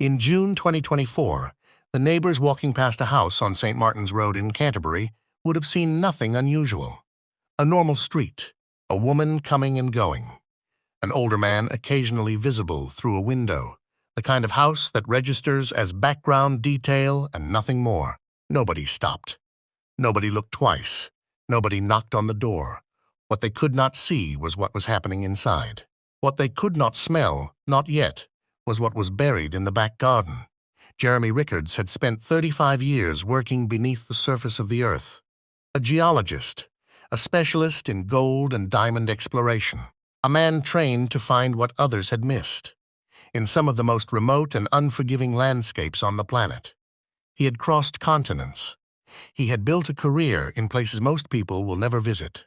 In June 2024, the neighbours walking past a house on St. Martin's Road in Canterbury would have seen nothing unusual. A normal street, a woman coming and going, an older man occasionally visible through a window, the kind of house that registers as background detail and nothing more. Nobody stopped. Nobody looked twice. Nobody knocked on the door. What they could not see was what was happening inside. What they could not smell, not yet, was what was buried in the back garden. Jeremy Rickards had spent 35 years working beneath the surface of the earth. A geologist, a specialist in gold and diamond exploration, a man trained to find what others had missed. In some of the most remote and unforgiving landscapes on the planet. He had crossed continents. He had built a career in places most people will never visit.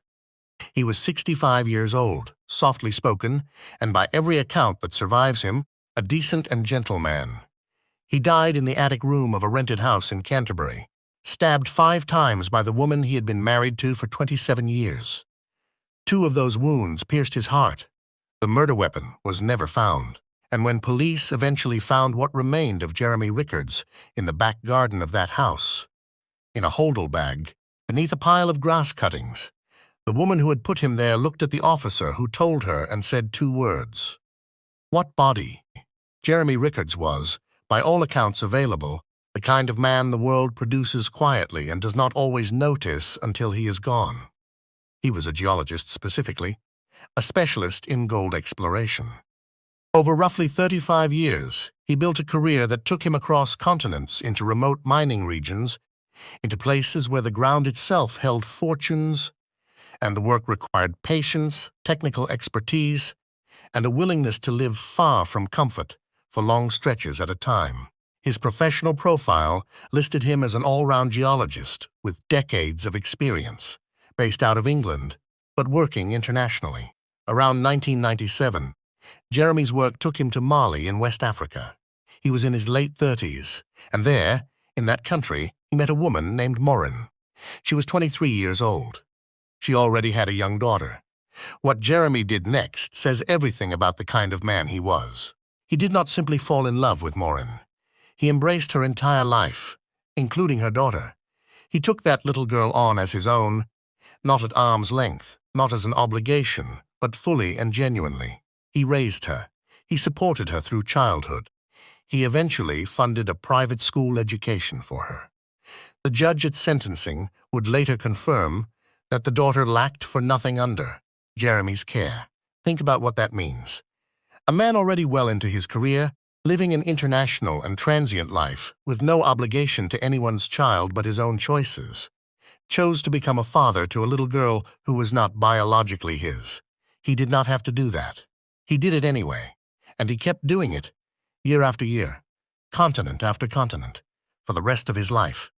He was 65 years old, softly spoken, and by every account that survives him, a decent and gentle man. He died in the attic room of a rented house in Canterbury, stabbed 5 times by the woman he had been married to for 27 years. 2 of those wounds pierced his heart. The murder weapon was never found, and when police eventually found what remained of Jeremy Rickards in the back garden of that house, in a holdall bag, beneath a pile of grass cuttings, the woman who had put him there looked at the officer who told her and said 2 words. What body? Jeremy Rickards was, by all accounts available, the kind of man the world produces quietly and does not always notice until he is gone. He was a geologist specifically, a specialist in gold exploration. Over roughly 35 years, he built a career that took him across continents into remote mining regions, into places where the ground itself held fortunes, and the work required patience, technical expertise, and a willingness to live far from comfort for long stretches at a time. His professional profile listed him as an all-round geologist with decades of experience, based out of England, but working internationally. Around 1997, Jeremy's work took him to Mali in West Africa. He was in his late 30s, and there, in that country, he met a woman named Maureen. She was 23 years old. She already had a young daughter. What Jeremy did next says everything about the kind of man he was. He did not simply fall in love with Maureen. He embraced her entire life, including her daughter. He took that little girl on as his own, not at arm's length, not as an obligation, but fully and genuinely. He raised her. He supported her through childhood. He eventually funded a private school education for her. The judge at sentencing would later confirm that the daughter lacked for nothing under Jeremy's care. Think about what that means. A man already well into his career, living an international and transient life with no obligation to anyone's child but his own choices, chose to become a father to a little girl who was not biologically his. He did not have to do that. He did it anyway, and he kept doing it, year after year, continent after continent, for the rest of his life.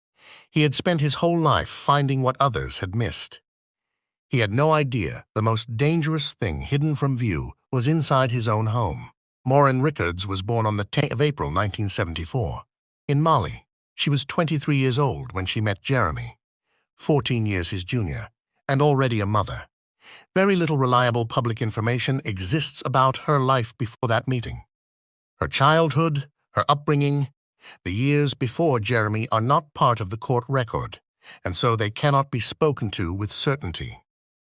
He had spent his whole life finding what others had missed. He had no idea the most dangerous thing hidden from view was inside his own home. Maureen Rickards was born on the 10th of April 1974, in Mali. She was 23 years old when she met Jeremy, 14 years his junior, and already a mother. Very little reliable public information exists about her life before that meeting. Her childhood, her upbringing, the years before Jeremy are not part of the court record, and so they cannot be spoken to with certainty.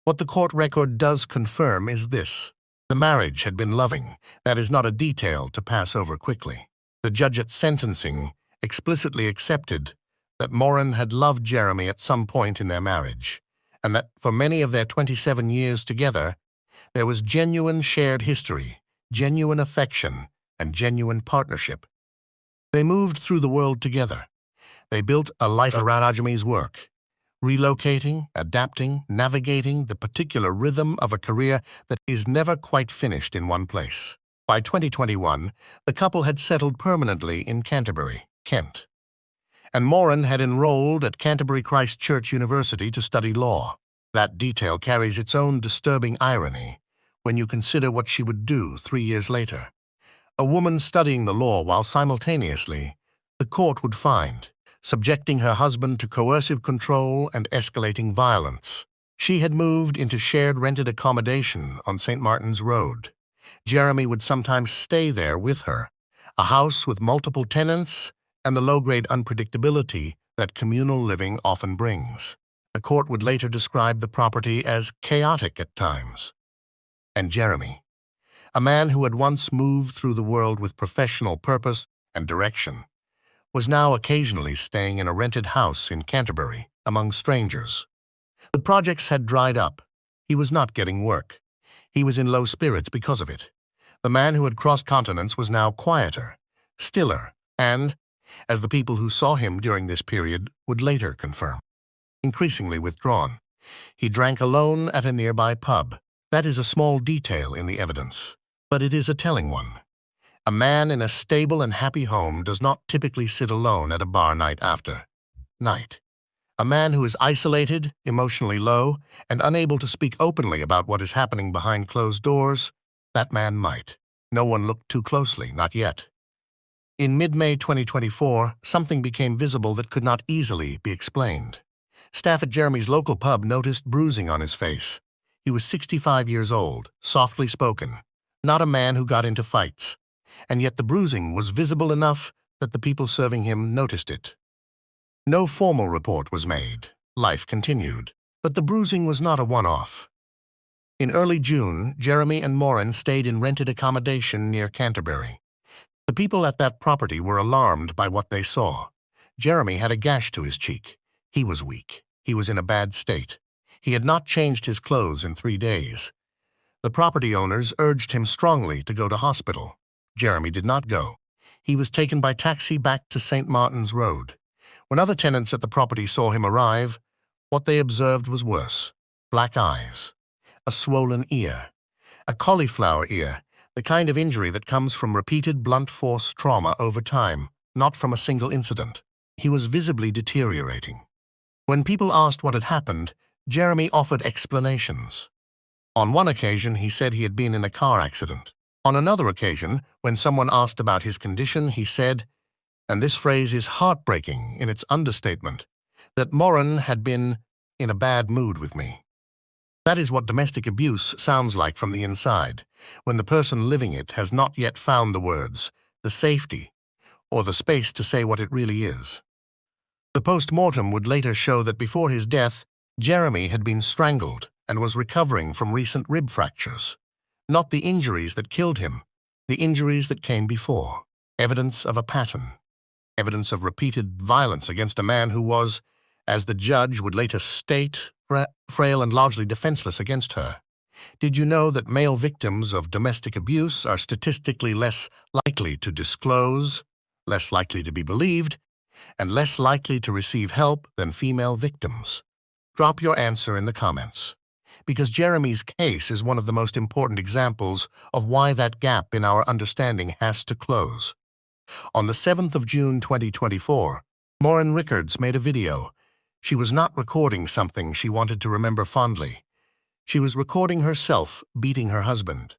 What the court record does confirm is this. The marriage had been loving. That is not a detail to pass over quickly. The judge at sentencing explicitly accepted that Maureen had loved Jeremy at some point in their marriage, and that for many of their 27 years together, there was genuine shared history, genuine affection, and genuine partnership. They moved through the world together. They built a life around Jeremy's work, relocating, adapting, navigating the particular rhythm of a career that is never quite finished in one place. By 2021, the couple had settled permanently in Canterbury, Kent, and Maureen had enrolled at Canterbury Christ Church University to study law. That detail carries its own disturbing irony when you consider what she would do 3 years later. A woman studying the law while simultaneously, the court would find, subjecting her husband to coercive control and escalating violence. She had moved into shared rented accommodation on St. Martin's Road. Jeremy would sometimes stay there with her, a house with multiple tenants and the low-grade unpredictability that communal living often brings. The court would later describe the property as chaotic at times. And Jeremy, a man who had once moved through the world with professional purpose and direction, was now occasionally staying in a rented house in Canterbury among strangers. The projects had dried up. He was not getting work. He was in low spirits because of it. The man who had crossed continents was now quieter, stiller, and, as the people who saw him during this period would later confirm, increasingly withdrawn. He drank alone at a nearby pub. That is a small detail in the evidence, but it is a telling one. A man in a stable and happy home does not typically sit alone at a bar night after night. A man who is isolated, emotionally low, and unable to speak openly about what is happening behind closed doors, that man might. No one looked too closely, not yet. In mid-May 2024, something became visible that could not easily be explained. Staff at Jeremy's local pub noticed bruising on his face. He was 65 years old, softly spoken, not a man who got into fights. And yet the bruising was visible enough that the people serving him noticed it. No formal report was made. Life continued, but the bruising was not a one-off. In early June, Jeremy and Morin stayed in rented accommodation near Canterbury. The people at that property were alarmed by what they saw. Jeremy had a gash to his cheek. He was weak. He was in a bad state. He had not changed his clothes in 3 days. The property owners urged him strongly to go to hospital. Jeremy did not go. He was taken by taxi back to St. Martin's Road. When other tenants at the property saw him arrive, what they observed was worse. Black eyes, a swollen ear, a cauliflower ear, the kind of injury that comes from repeated blunt force trauma over time, not from a single incident. He was visibly deteriorating. When people asked what had happened, Jeremy offered explanations. On one occasion, he said he had been in a car accident. On another occasion, when someone asked about his condition, he said, and this phrase is heartbreaking in its understatement, that Morin had been in a bad mood with me. That is what domestic abuse sounds like from the inside, when the person living it has not yet found the words, the safety, or the space to say what it really is. The post-mortem would later show that before his death, Jeremy had been strangled and was recovering from recent rib fractures. Not the injuries that killed him, the injuries that came before. Evidence of a pattern. Evidence of repeated violence against a man who was, as the judge would later state, frail and largely defenseless against her. Did you know that male victims of domestic abuse are statistically less likely to disclose, less likely to be believed, and less likely to receive help than female victims? Drop your answer in the comments, because Jeremy's case is one of the most important examples of why that gap in our understanding has to close. On the 7th of June 2024, Morin Rickards made a video. She was not recording something she wanted to remember fondly. She was recording herself beating her husband.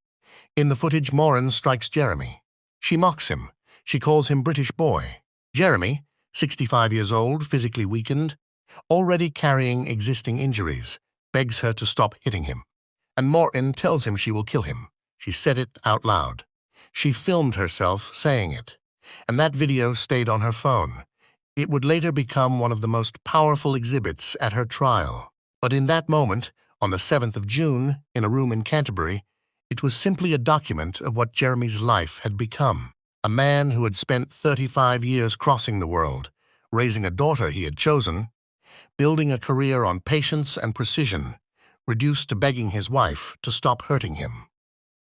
In the footage, Morin strikes Jeremy. She mocks him. She calls him British boy. Jeremy, 65 years old, physically weakened, already carrying existing injuries, begs her to stop hitting him. And Morin tells him she will kill him. She said it out loud. She filmed herself saying it. And that video stayed on her phone. It would later become one of the most powerful exhibits at her trial. But in that moment, on the 7th of June, in a room in Canterbury, it was simply a document of what Jeremy's life had become. A man who had spent 35 years crossing the world, raising a daughter he had chosen, building a career on patience and precision, reduced to begging his wife to stop hurting him.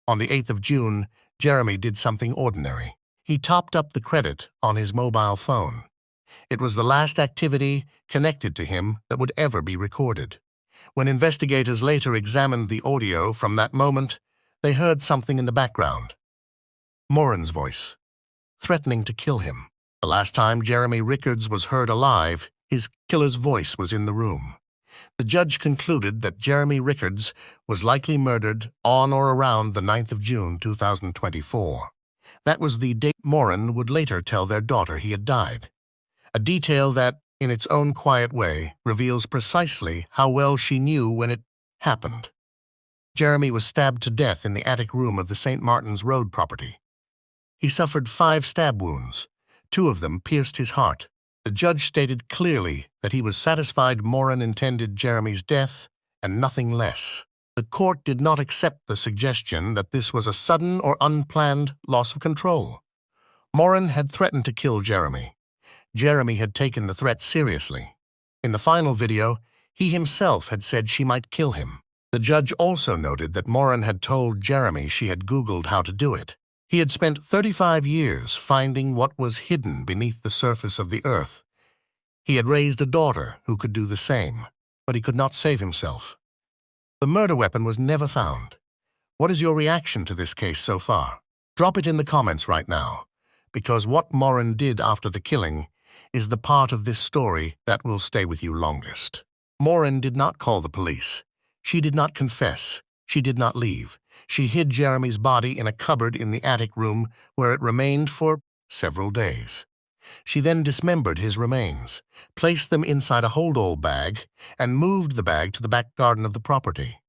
On the 8th of June, Jeremy did something ordinary. He topped up the credit on his mobile phone. It was the last activity connected to him that would ever be recorded. When investigators later examined the audio from that moment, they heard something in the background. Morin's voice, threatening to kill him. The last time Jeremy Rickards was heard alive, his killer's voice was in the room. The judge concluded that Jeremy Rickards was likely murdered on or around the 9th of June 2024. That was the date Morin would later tell their daughter he had died. A detail that, in its own quiet way, reveals precisely how well she knew when it happened. Jeremy was stabbed to death in the attic room of the St. Martin's Road property. He suffered 5 stab wounds. 2 of them pierced his heart. The judge stated clearly that he was satisfied Moran intended Jeremy's death and nothing less. The court did not accept the suggestion that this was a sudden or unplanned loss of control. Moran had threatened to kill Jeremy. Jeremy had taken the threat seriously. In the final video, he himself had said she might kill him. The judge also noted that Moran had told Jeremy she had Googled how to do it. He had spent 35 years finding what was hidden beneath the surface of the earth. He had raised a daughter who could do the same, but he could not save himself. The murder weapon was never found. What is your reaction to this case so far? Drop it in the comments right now, because what Moran did after the killing is the part of this story that will stay with you longest. Moran did not call the police. She did not confess. She did not leave. She hid Jeremy's body in a cupboard in the attic room where it remained for several days. She then dismembered his remains, placed them inside a holdall bag, and moved the bag to the back garden of the property.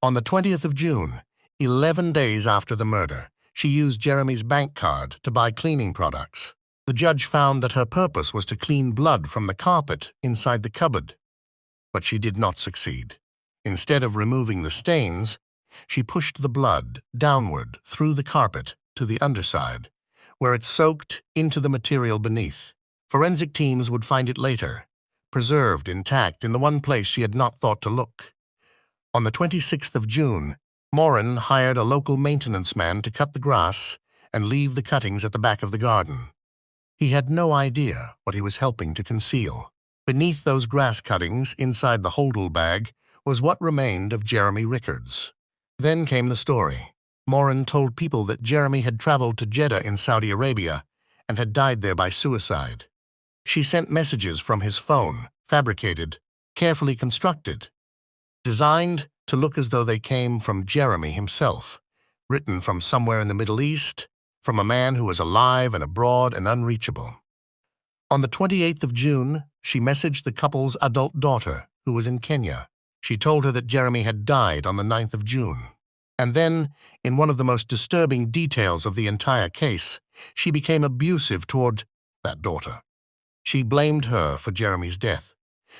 On the 20th of June, 11 days after the murder, she used Jeremy's bank card to buy cleaning products. The judge found that her purpose was to clean blood from the carpet inside the cupboard. But she did not succeed. Instead of removing the stains, she pushed the blood downward through the carpet to the underside, where it soaked into the material beneath. Forensic teams would find it later, preserved intact in the one place she had not thought to look. On the 26th of June, Moran hired a local maintenance man to cut the grass and leave the cuttings at the back of the garden. He had no idea what he was helping to conceal. Beneath those grass cuttings, inside the holdall bag, was what remained of Jeremy Rickards. Then came the story. Moran told people that Jeremy had traveled to Jeddah in Saudi Arabia and had died there by suicide. She sent messages from his phone, fabricated, carefully constructed, designed to look as though they came from Jeremy himself, written from somewhere in the Middle East, from a man who was alive and abroad and unreachable. On the 28th of June, she messaged the couple's adult daughter, who was in Kenya. She told her that Jeremy had died on the 9th of June. And then, in one of the most disturbing details of the entire case, she became abusive toward that daughter. She blamed her for Jeremy's death.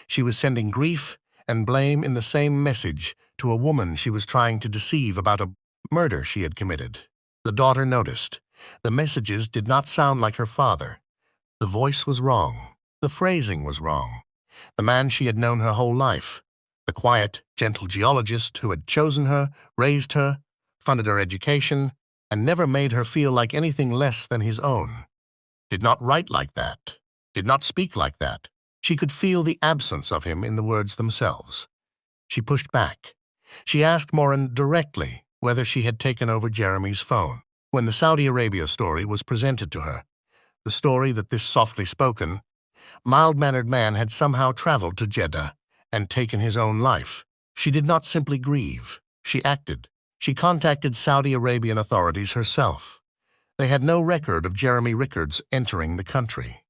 She was sending grief and blame in the same message to a woman she was trying to deceive about a murder she had committed. The daughter noticed. The messages did not sound like her father. The voice was wrong. The phrasing was wrong. The man she had known her whole life, the quiet, gentle geologist who had chosen her, raised her, funded her education, and never made her feel like anything less than his own, did not write like that, did not speak like that. She could feel the absence of him in the words themselves. She pushed back. She asked Moran directly whether she had taken over Jeremy's phone. When the Saudi Arabia story was presented to her, the story that this softly spoken, mild-mannered man had somehow traveled to Jeddah and taken his own life, she did not simply grieve. She acted. She contacted Saudi Arabian authorities herself. They had no record of Jeremy Rickards entering the country.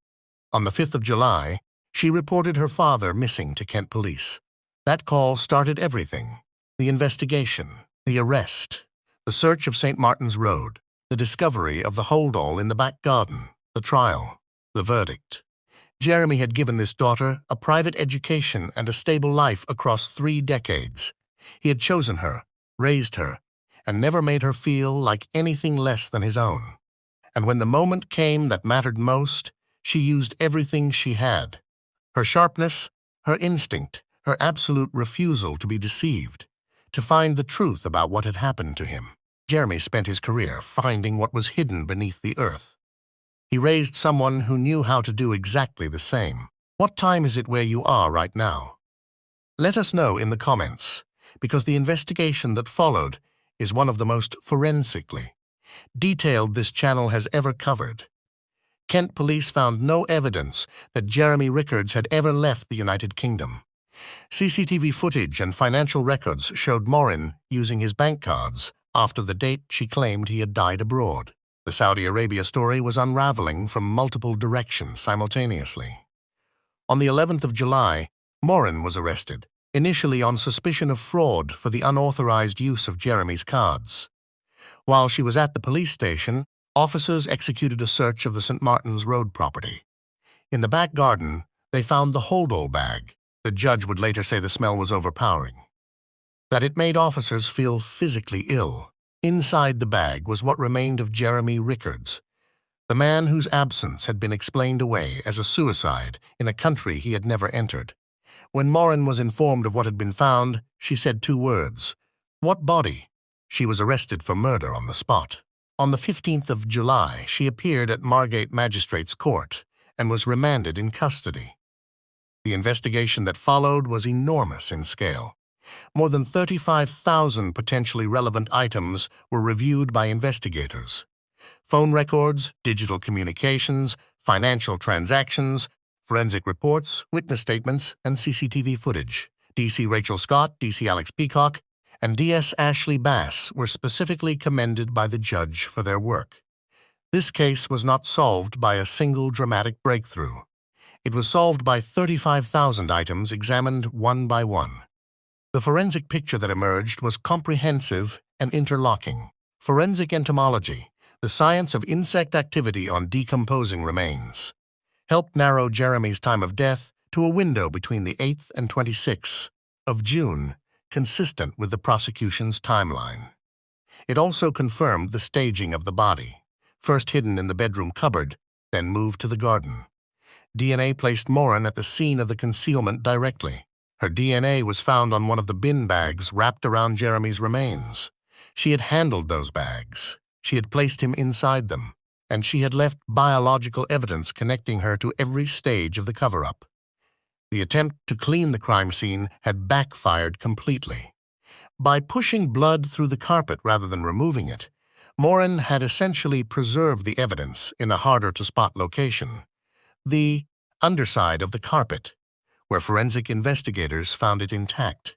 On the 5th of July, she reported her father missing to Kent police. That call started everything. The investigation, the arrest, the search of St. Martin's Road, the discovery of the holdall in the back garden, the trial, the verdict. Jeremy had given this daughter a private education and a stable life across 3 decades. He had chosen her, raised her, and never made her feel like anything less than his own. And when the moment came that mattered most, she used everything she had. Her sharpness, her instinct, her absolute refusal to be deceived, to find the truth about what had happened to him. Jeremy spent his career finding what was hidden beneath the earth. He raised someone who knew how to do exactly the same. What time is it where you are right now? Let us know in the comments, because the investigation that followed is one of the most forensically detailed this channel has ever covered. Kent police found no evidence that Jeremy Rickards had ever left the United Kingdom. CCTV footage and financial records showed Moran using his bank cards after the date she claimed he had died abroad. The Saudi Arabia story was unraveling from multiple directions simultaneously. On the 11th of July, Moran was arrested, initially on suspicion of fraud for the unauthorized use of Jeremy's cards. While she was at the police station, Officers executed a search of the St. Martin's Road property. In the back garden, they found the holdall bag. The judge would later say the smell was overpowering, that it made officers feel physically ill. Inside the bag was what remained of Jeremy Rickards, the man whose absence had been explained away as a suicide in a country he had never entered. When Moran was informed of what had been found, she said 2 words. "What body?" She was arrested for murder on the spot. On the 15th of July, she appeared at Margate Magistrates' Court and was remanded in custody. The investigation that followed was enormous in scale. More than 35,000 potentially relevant items were reviewed by investigators. Phone records, digital communications, financial transactions, forensic reports, witness statements, and CCTV footage. DC Rachel Scott, DC Alex Peacock, and DS Ashley Bass were specifically commended by the judge for their work. This case was not solved by a single dramatic breakthrough. It was solved by 35,000 items examined one by one. The forensic picture that emerged was comprehensive and interlocking. Forensic entomology, the science of insect activity on decomposing remains, helped narrow Jeremy's time of death to a window between the 8th and 26th of June, consistent with the prosecution's timeline. It also confirmed the staging of the body, first hidden in the bedroom cupboard, then moved to the garden. DNA placed Moran at the scene of the concealment directly. Her DNA was found on one of the bin bags wrapped around Jeremy's remains. She had handled those bags. She had placed him inside them, and she had left biological evidence connecting her to every stage of the cover-up. The attempt to clean the crime scene had backfired completely. By pushing blood through the carpet rather than removing it, Moran had essentially preserved the evidence in a harder-to-spot location, the underside of the carpet, where forensic investigators found it intact,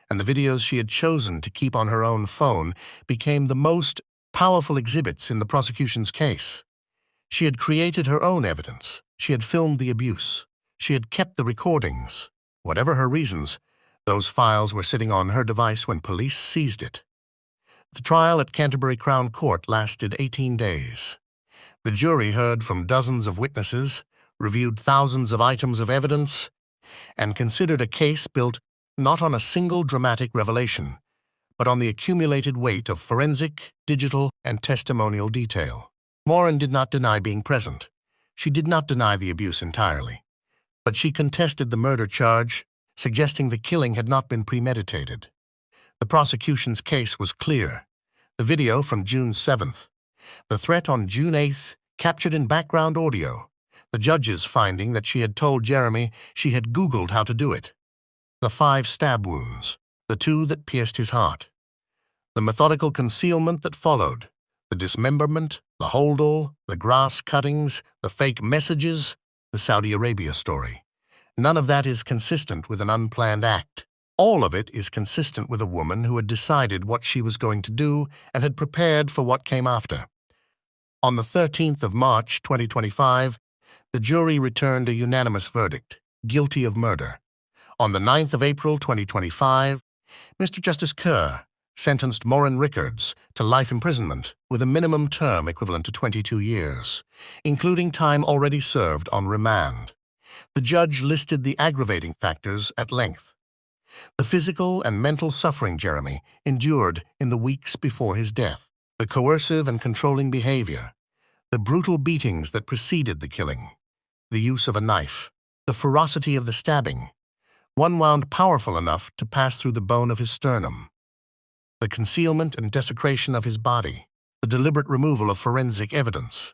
and the videos she had chosen to keep on her own phone became the most powerful exhibits in the prosecution's case. She had created her own evidence. She had filmed the abuse. She had kept the recordings. Whatever her reasons, those files were sitting on her device when police seized it. The trial at Canterbury Crown Court lasted 18 days. The jury heard from dozens of witnesses, reviewed thousands of items of evidence, and considered a case built not on a single dramatic revelation, but on the accumulated weight of forensic, digital, and testimonial detail. Moran did not deny being present. She did not deny the abuse entirely, but she contested the murder charge, suggesting the killing had not been premeditated. The prosecution's case was clear. The video from June 7th, the threat on June 8th, captured in background audio, the judge's finding that she had told Jeremy she had Googled how to do it, the 5 stab wounds, the 2 that pierced his heart, the methodical concealment that followed, the dismemberment, the holdall, the grass cuttings, the fake messages, the Saudi Arabia story. None of that is consistent with an unplanned act. All of it is consistent with a woman who had decided what she was going to do and had prepared for what came after. On the 13th of March, 2025, the jury returned a unanimous verdict, guilty of murder. On the 9th of April, 2025, Mr. Justice Kerr sentenced Moran Rickards to life imprisonment with a minimum term equivalent to 22 years, including time already served on remand. The judge listed the aggravating factors at length. The physical and mental suffering Jeremy endured in the weeks before his death, the coercive and controlling behavior, the brutal beatings that preceded the killing, the use of a knife, the ferocity of the stabbing, one wound powerful enough to pass through the bone of his sternum, the concealment and desecration of his body, the deliberate removal of forensic evidence,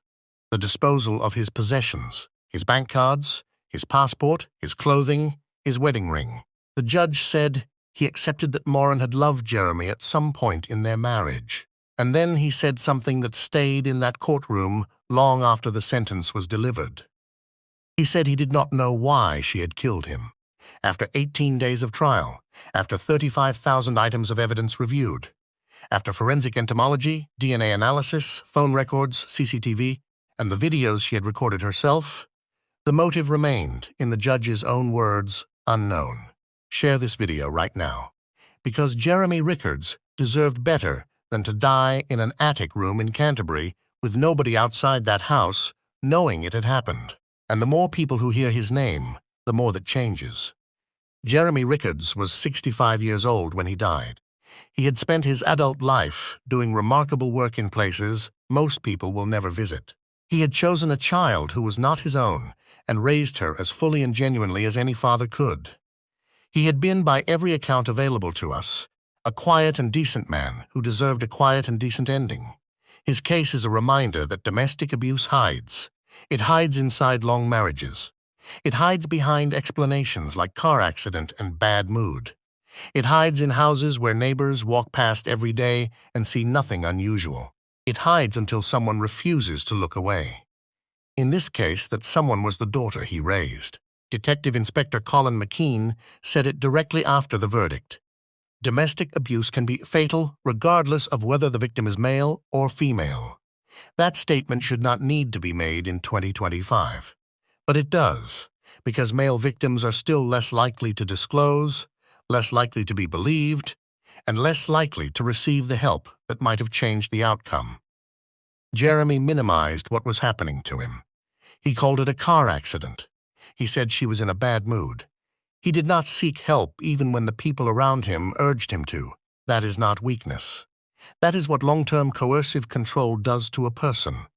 the disposal of his possessions, his bank cards, his passport, his clothing, his wedding ring. The judge said he accepted that Moran had loved Jeremy at some point in their marriage, and then he said something that stayed in that courtroom long after the sentence was delivered. He said he did not know why she had killed him. After 18 days of trial, after 35,000 items of evidence reviewed, after forensic entomology, DNA analysis, phone records, CCTV, and the videos she had recorded herself, the motive remained, in the judge's own words, unknown. Share this video right now, because Jeremy Rickards deserved better than to die in an attic room in Canterbury with nobody outside that house knowing it had happened. And the more people who hear his name, the more that changes. Jeremy Rickards was 65 years old when he died. He had spent his adult life doing remarkable work in places most people will never visit. He had chosen a child who was not his own and raised her as fully and genuinely as any father could. He had been, by every account available to us, a quiet and decent man who deserved a quiet and decent ending. His case is a reminder that domestic abuse hides. It hides inside long marriages. It hides behind explanations like car accident and bad mood. It hides in houses where neighbors walk past every day and see nothing unusual. It hides until someone refuses to look away. In this case, that someone was the daughter he raised. Detective Inspector Colin McKean said it directly after the verdict. Domestic abuse can be fatal regardless of whether the victim is male or female. That statement should not need to be made in 2025. But it does, because male victims are still less likely to disclose, less likely to be believed, and less likely to receive the help that might have changed the outcome. Jeremy minimized what was happening to him. He called it a car accident. He said she was in a bad mood. He did not seek help even when the people around him urged him to. That is not weakness. That is what long-term coercive control does to a person.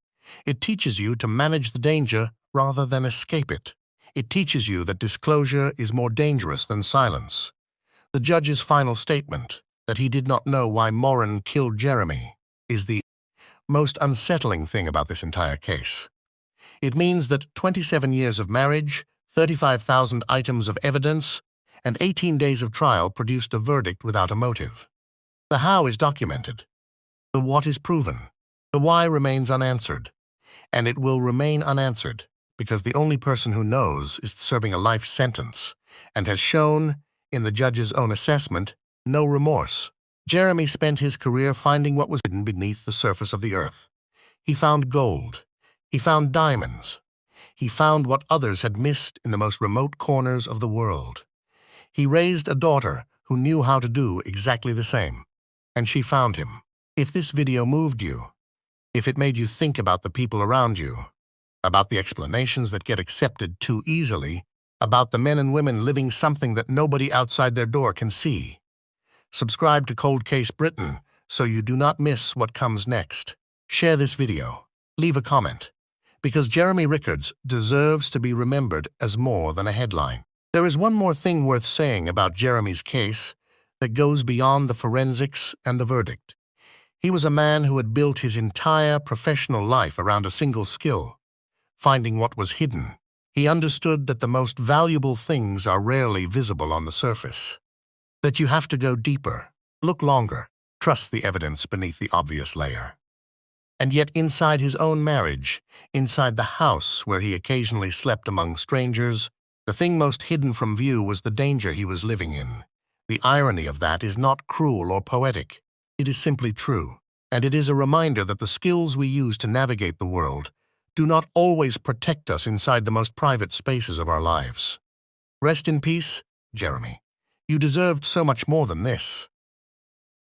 It teaches you to manage the danger rather than escape it. It teaches you that disclosure is more dangerous than silence. The judge's final statement, that he did not know why Moran killed Jeremy, is the most unsettling thing about this entire case. It means that 27 years of marriage, 35,000 items of evidence, and 18 days of trial produced a verdict without a motive. The how is documented. The what is proven. The why remains unanswered. And it will remain unanswered because the only person who knows is serving a life sentence and has shown, in the judge's own assessment, no remorse. Jeremy spent his career finding what was hidden beneath the surface of the earth. He found gold. He found diamonds. He found what others had missed in the most remote corners of the world. He raised a daughter who knew how to do exactly the same, and she found him. If this video moved you, if it made you think about the people around you, about the explanations that get accepted too easily, about the men and women living something that nobody outside their door can see, subscribe to Cold Case Britain so you do not miss what comes next. Share this video. Leave a comment. Because Jeremy Rickards deserves to be remembered as more than a headline. There is one more thing worth saying about Jeremy's case that goes beyond the forensics and the verdict. He was a man who had built his entire professional life around a single skill, finding what was hidden. He understood that the most valuable things are rarely visible on the surface, that you have to go deeper, look longer, trust the evidence beneath the obvious layer. And yet inside his own marriage, inside the house where he occasionally slept among strangers, the thing most hidden from view was the danger he was living in. The irony of that is not cruel or poetic. It is simply true, and it is a reminder that the skills we use to navigate the world do not always protect us inside the most private spaces of our lives. Rest in peace, Jeremy. You deserved so much more than this.